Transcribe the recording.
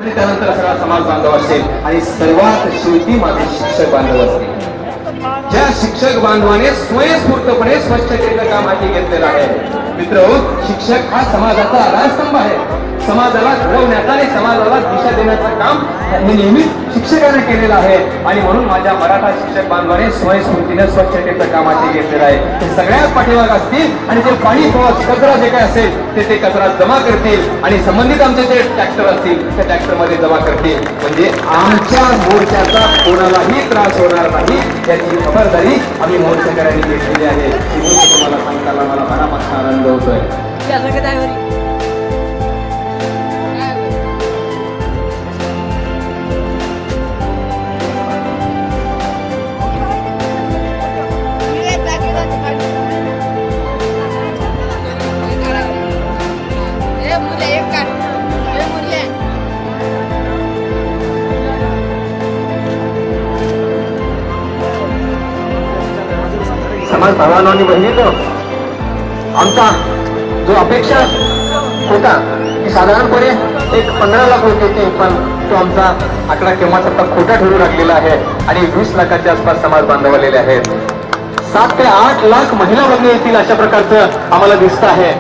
आणि त्यानंतर सगळा समाज बांधव असेल आणि सर्वात शेवटी माझे शिक्षक बांधव असतील. ज्या शिक्षक बांधवाने स्वयंस्फूर्तपणे स्वच्छतेचं काम हाती घेतलेलं आहे. मित्र, शिक्षक हा समाजाचा आधारस्तंभ आहे. समाजाला घडवण्याचा आणि समाजाला दिशा देण्याचं काम हे नेहमीच शिक्षकाने केलेलं आहे. आणि म्हणून माझ्या मराठा शिक्षक बांधवाने स्वयंस्फूर्तीने स्वच्छतेचं काम हाती घेतलेलं आहे. ते सगळ्यात पाठीमाग असतील आणि ते पाणी कचरा जे काय असेल ते कचरा जमा करतील आणि संबंधित आमचे जे ट्रॅक्टर असतील त्या ट्रॅक्टर मध्ये जमा करतील. म्हणजे आमच्या मोर्चाचा कोणालाही त्रास होणार नाही याची खबरदारी आम्ही मोर्चेकऱ्यांनी घेतलेली आहे. ही गोष्ट तुम्हाला सांगताना मला मनापासून आनंद होतोय. समाज भावांनो आणि बहिणींनो, आमचा जो अपेक्षा होता की साधारणपणे एक 15 लाख लोक येते, पण तो आमचा आकडा केव्हाच आता खोटा ठरू लागलेला आहे आणि 20 लाखाच्या आसपास समाज बांधव आलेले आहेत. 7 ते 8 लाख महिला वर्ग येतील अशा प्रकारचं आम्हाला दिसत आहे.